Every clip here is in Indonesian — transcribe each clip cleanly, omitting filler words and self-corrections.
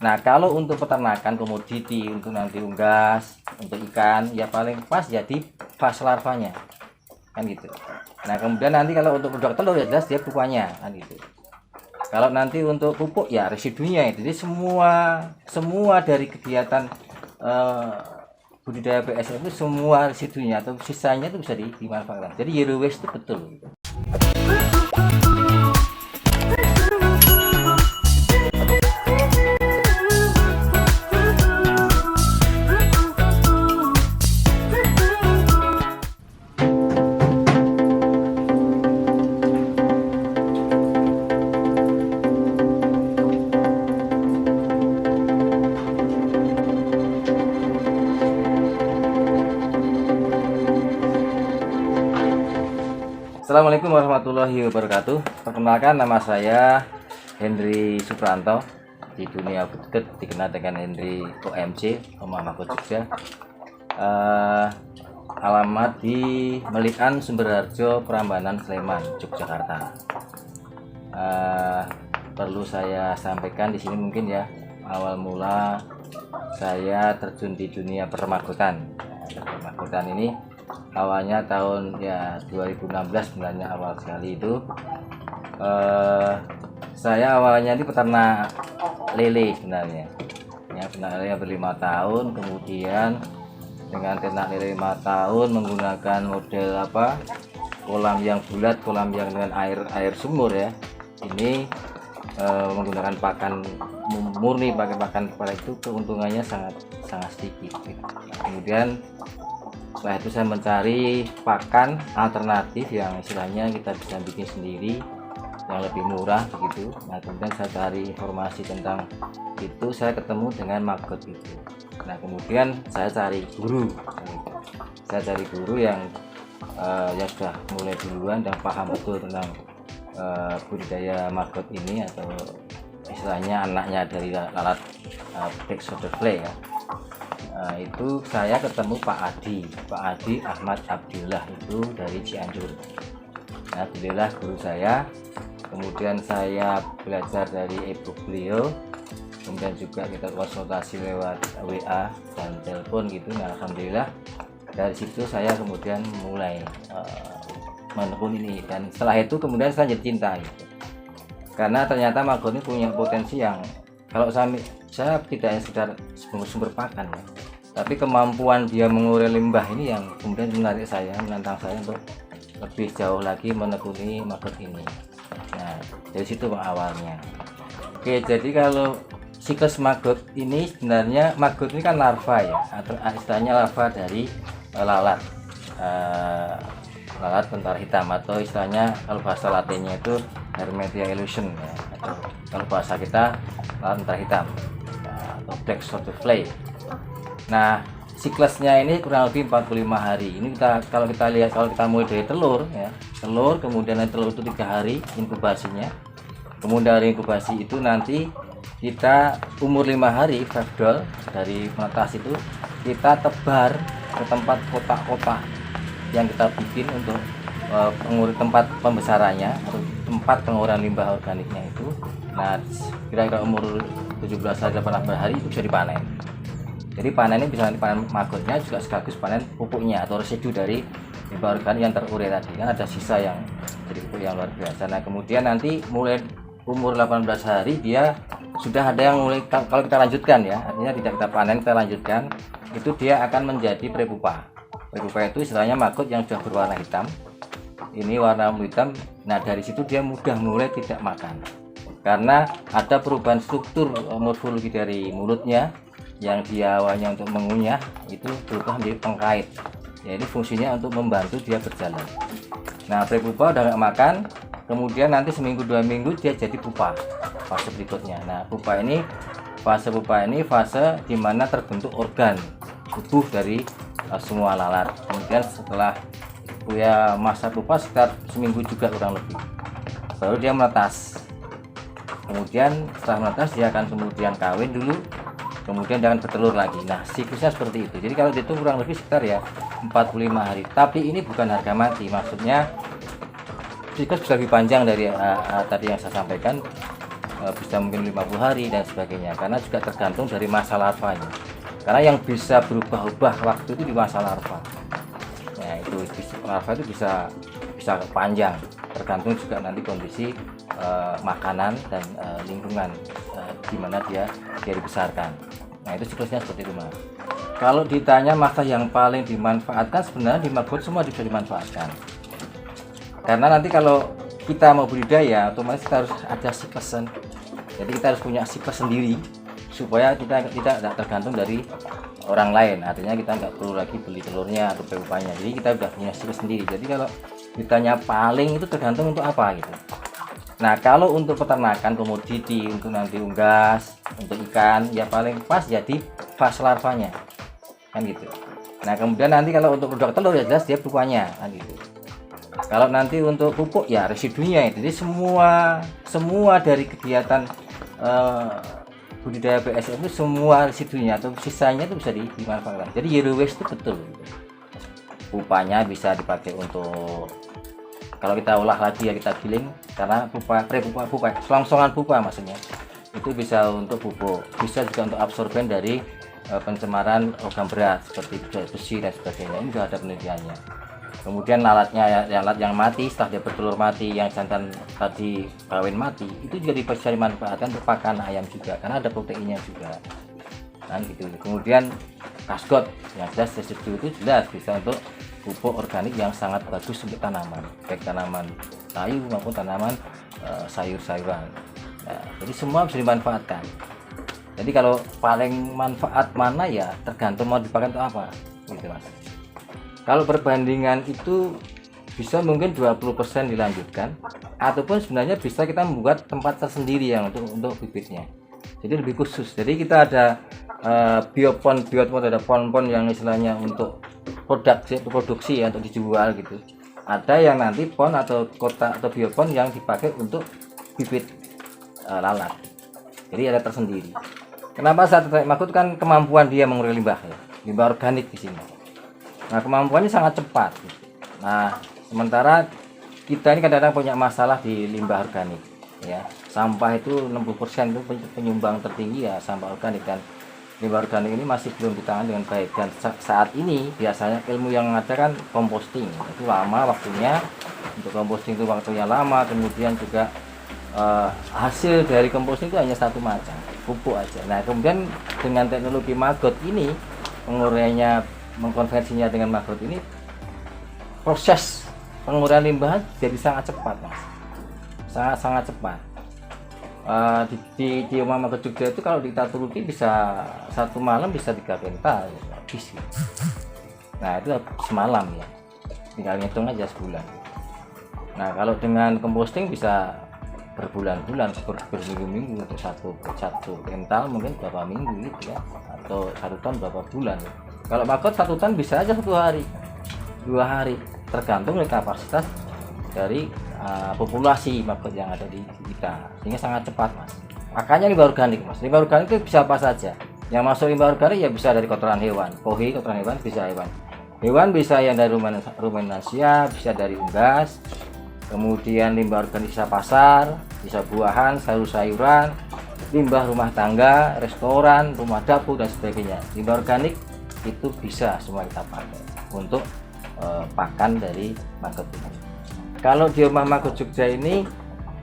Nah, kalau untuk peternakan komoditi, untuk nanti unggas, untuk ikan, ya paling pas jadi fase larvanya, kan gitu. Nah, kemudian nanti kalau untuk produk telur ya jelas dia pupanya, kan gitu. Kalau nanti untuk pupuk ya residunya itu. Jadi semua dari kegiatan eh, budidaya PSN itu semua residunya atau sisanya itu bisa dimanfaatkan. Jadi zero waste itu betul. Assalamualaikum warahmatullahi wabarakatuh. Perkenalkan, nama saya Hendry Supranto. Di dunia budget dikenal dengan Hendry OMC, Omah Mahkot Jogja. Alamat di Melikan Sumberharjo, Prambanan, Sleman, Yogyakarta. Perlu saya sampaikan di sini mungkin ya, awal mula saya terjun di dunia permagotan. Permagotan ini awalnya tahun ya 2016 sebenarnya, awal sekali itu saya awalnya di peternak lele sebenarnya ya, peternak lele ber5 tahun. Kemudian dengan ternak lele 5 tahun menggunakan model kolam yang bulat, kolam yang dengan air sumur ya, ini menggunakan pakan murni, pakai pakan kepala, itu keuntungannya sangat sedikit gitu. Kemudian setelah itu saya mencari pakan alternatif yang istilahnya kita bisa bikin sendiri yang lebih murah begitu. Nah, kemudian saya cari informasi tentang itu, saya ketemu dengan Maggot itu. Nah, kemudian saya cari guru, yang sudah mulai duluan dan paham betul tentang budidaya Maggot ini, atau istilahnya anaknya dari lalat Black Butterfly ya. Itu saya ketemu Pak Adi Ahmad Abdillah, itu dari Cianjur. Nah, alhamdulillah guru saya. Kemudian saya belajar dari e-book beliau, kemudian juga kita konsultasi lewat WA dan telepon gitu. Nah, alhamdulillah dari situ saya kemudian mulai menekuni ini, dan setelah itu kemudian saya jadi cinta gitu. Karena ternyata Maggot ini punya potensi yang kalau saya tidak sekedar sumber pakan ya, tapi kemampuan dia mengurai limbah ini yang kemudian menarik saya, menantang saya untuk lebih jauh lagi menekuni Maggot ini. Nah, dari situ awalnya. Oke, jadi kalau siklus Maggot ini sebenarnya, Maggot ini kan larva ya, atau istilahnya larva dari lalat tentara hitam, atau istilahnya kalau bahasa latinnya itu Hermetia illusion ya, atau kalau bahasa kita lalat tentara hitam atau Black Butterfly. Nah, siklusnya ini kurang lebih 45 hari. Ini kalau kita lihat, kalau kita mulai dari telur ya, kemudian telur itu 3 hari inkubasinya. Kemudian dari inkubasi itu nanti kita umur 5 hari fabdol dari menetas itu kita tebar ke tempat kotak-kotak yang kita bikin untuk tempat pembesarannya atau tempat penguraian limbah organiknya itu. Nah, kira-kira umur 17 hari 18 hari itu bisa dipanen. Jadi panennya bisa dipanen Maggotnya, juga sekaligus panen pupuknya atau residu dari limbah organik yang terurai tadi, kan ada sisa yang jadi pupuk yang luar biasa. Nah, kemudian nanti mulai umur 18 hari dia sudah ada yang mulai, kalau kita lanjutkan ya, artinya tidak kita panen, kita lanjutkan, itu dia akan menjadi prepupa. Prepupa itu istilahnya Maggot yang sudah berwarna hitam, ini warna hitam. Nah, dari situ dia mudah mulai tidak makan karena ada perubahan struktur morfologi dari mulutnya, yang dia awalnya untuk mengunyah itu berubah menjadi pengkait ya, ini fungsinya untuk membantu dia berjalan. Nah, prepupa udah nggak makan, kemudian nanti seminggu 2 minggu dia jadi pupa, fase berikutnya. Nah, fase pupa ini fase dimana terbentuk organ tubuh dari semua lalat. Kemudian setelah punya masa pupa sekitar seminggu juga kurang lebih, baru dia menetas. Kemudian setelah menetas dia akan kemudian kawin dulu, kemudian jangan bertelur lagi. Nah, siklusnya seperti itu. Jadi kalau itu kurang lebih sekitar ya 45 hari. Tapi ini bukan harga mati, maksudnya siklus bisa lebih panjang dari tadi yang saya sampaikan. bisa mungkin 50 hari dan sebagainya, karena juga tergantung dari masa larvanya, karena yang bisa berubah-ubah waktu itu di masa larva. Nah itu larva itu bisa panjang, tergantung juga nanti kondisi makanan dan lingkungan di mana dia dibesarkan. Nah itu siklusnya seperti itu Mas. Kalau ditanya masa yang paling dimanfaatkan, sebenarnya di maggot semua bisa dimanfaatkan, karena nanti kalau kita mau budidaya otomatis kita harus ada siklusan. Jadi kita harus punya siklus sendiri supaya kita tidak tergantung dari orang lain. Artinya kita nggak perlu lagi beli telurnya atau pupanya, jadi kita udah punya siklus sendiri. Jadi kalau ditanya paling itu tergantung untuk apa gitu. Nah kalau untuk peternakan komoditi, untuk nanti unggas, untuk ikan, ya paling pas jadi fase larvanya kan gitu. Nah kemudian nanti kalau untuk produk telur ya jelas dia pupanya kan gitu. Kalau nanti untuk pupuk ya residunya itu. Jadi semua dari kegiatan budidaya BSF itu semua residunya atau sisanya itu bisa dimanfaatkan. Jadi zero waste itu betul gitu. Pupanya bisa dipakai untuk, kalau kita olah lagi ya kita giling, karena pupa selongsongan pupa maksudnya itu bisa untuk pupuk, bisa juga untuk absorben dari pencemaran logam berat seperti besi dan sebagainya. Ini juga ada penelitiannya. Kemudian alatnya, alat yang mati setelah dia bertelur mati, yang jantan tadi kawin mati, itu juga bisa dimanfaatkan untuk pakan ayam juga, karena ada proteinnya juga kan gitu. Kemudian kasgot yang jelas residu itu jelas bisa untuk pupuk organik yang sangat bagus untuk tanaman, baik tanaman kayu maupun tanaman sayur-sayuran. Nah, jadi semua bisa dimanfaatkan. Jadi kalau paling manfaat mana ya tergantung mau dipakai untuk apa gitu Mas. Kalau perbandingan itu bisa mungkin 20% dilanjutkan, ataupun sebenarnya bisa kita membuat tempat tersendiri yang untuk bibitnya, jadi lebih khusus. Jadi kita ada biopon ada pon-pon yang istilahnya untuk produksi ya, untuk dijual gitu. Ada yang nanti pon atau kotak atau biopon yang dipakai untuk bibit lalat, jadi ada tersendiri. Kenapa saya tertarik maggot? Kan kemampuan dia mengurai limbah ya, limbah organik di sini. Nah kemampuannya sangat cepat. Nah sementara kita ini kadang-kadang punya masalah di limbah organik ya. Sampah itu 60% itu penyumbang tertinggi ya sampah organik, dan limbah organik ini masih belum ditangani dengan baik. Dan saat ini biasanya ilmu yang ada kan composting, itu lama waktunya. Untuk composting itu waktunya lama, kemudian juga hasil dari composting itu hanya satu macam, pupuk aja. Nah kemudian dengan teknologi maggot ini, penguraiannya, mengkonversinya dengan maggot ini, proses penguraian limbah jadi sangat cepat Mas, sangat cepat. Di rumah maggot Jogja itu kalau kita turuti bisa satu malam bisa 3 kental habis. Nah itu semalam ya, tinggal ngitung aja sebulan. Nah kalau dengan composting bisa berbulan-bulan, berminggu-minggu untuk satu kental mungkin berapa minggu gitu ya, atau 1 ton berapa bulan. Kalau maggot 1 ton bisa aja 1 hari, 2 hari, tergantung dari kapasitas dari populasi maggot yang ada di kita, sehingga sangat cepat Mas. Makanya limbah organik Mas, limbah organik itu bisa apa saja. Yang masuk limbah organik ya bisa dari kotoran hewan, kotoran hewan bisa hewan bisa yang dari ruminansia, bisa dari unggas. Kemudian limbah organik sisa pasar, bisa buahan, sayur-sayuran, limbah rumah tangga, restoran, rumah dapur dan sebagainya. Limbah organik itu bisa semua kita pakai untuk pakan dari maggot ini. Kalau di rumah maggot Jogja ini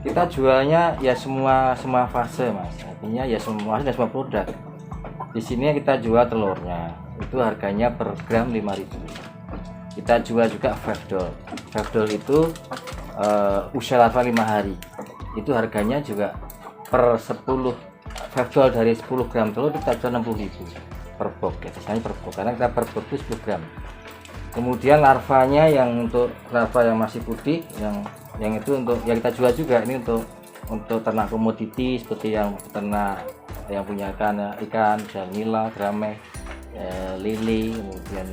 kita jualnya ya semua fase Mas, artinya ya semua produk. Di sini kita jual telurnya, itu harganya per gram 5.000. Kita jual juga Fevdol itu usia larva 5 hari, itu harganya juga per 10 Fevdol dari 10 gram telur kita jual 60.000 per box ya, biasanya per box, karena kita per box itu 10 gram. Kemudian larvanya yang untuk larva yang masih putih, yang itu untuk yang kita jual juga, ini untuk ternak komoditi seperti yang ternak yang punya ikan nila, grameh, lili, kemudian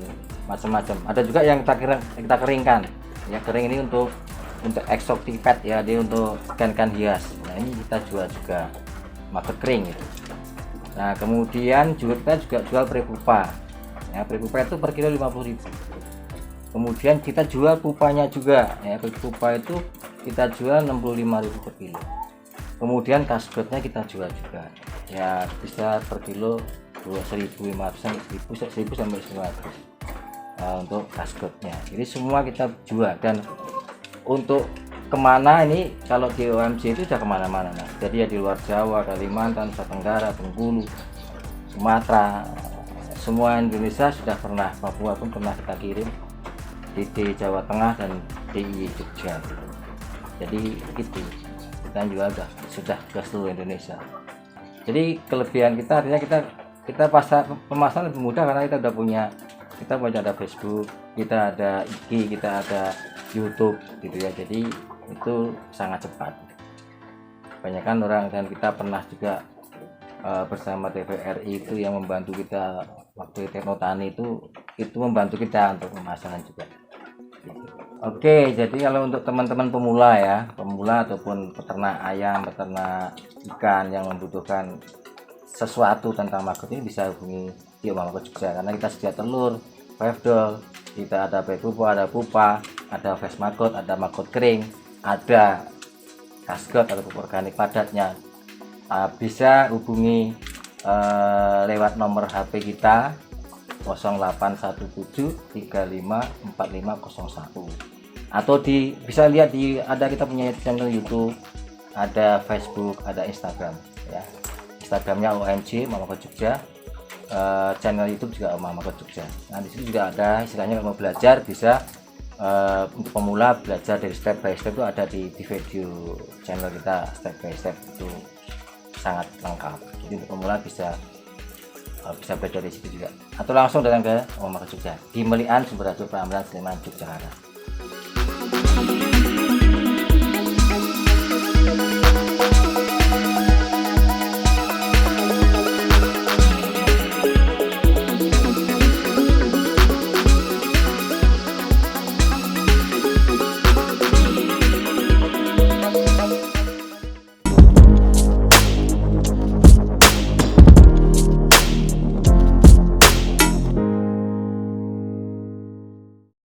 macam-macam. Ada juga yang kita keringkan ya, kering ini untuk exotic pet ya, dia untuk ikan hias. Nah ini kita jual juga maggot kering gitu. Nah kemudian kita juga jual prepupa ya, prepupa itu per kilo 50.000. Kemudian kita jual pupanya juga ya, pupa itu kita jual 65.000 per kilo. Kemudian kaskotnya kita jual juga ya, bisa per kilo 1.500 sampai 1.000 sampai 1.500 untuk kaskotnya. Jadi semua kita jual. Dan untuk kemana ini, kalau di OMC itu sudah kemana-mana Mas. Jadi ya di luar Jawa, Kalimantan, Nusa Tenggara, Bengkulu, Sumatera, semua Indonesia sudah pernah, Papua pun pernah kita kirim, di Jawa Tengah dan di Jogja. Jadi itu kita juga sudah ke seluruh Indonesia. Jadi kelebihan kita artinya kita pemasaran lebih mudah karena kita punya ada Facebook, kita ada IG, kita ada YouTube gitu ya. Jadi itu sangat cepat. Kebanyakan orang, dan kita pernah juga bersama TVRI itu yang membantu kita waktu Teknotani itu membantu kita untuk pemasaran juga. Oke, jadi kalau untuk teman-teman pemula ya, pemula ataupun peternak ayam, peternak ikan yang membutuhkan sesuatu tentang maggot ini, bisa hubungi di Om Maggot Jogja, karena kita sedia telur, five-doll, kita ada pupa, ada pupa, ada fresh maggot, ada maggot kering, ada kaskot atau pupuk organik padatnya. Bisa hubungi lewat nomor HP kita 0817354501, atau bisa lihat ada kita punya channel YouTube, ada Facebook, ada Instagram ya. Instagramnya OMC Om Maggot Jogja, channel YouTube juga Om Maggot Jogja. Nah di situ juga ada istilahnya kalau mau belajar bisa untuk pemula belajar dari step by step, itu ada di video channel kita, step by step itu sangat lengkap. Jadi untuk pemula bisa belajar dari situ juga, atau langsung datang ke Om Maggot Jogja di Melian, Sumberharjo, Prambanan, Sleman, Yogyakarta.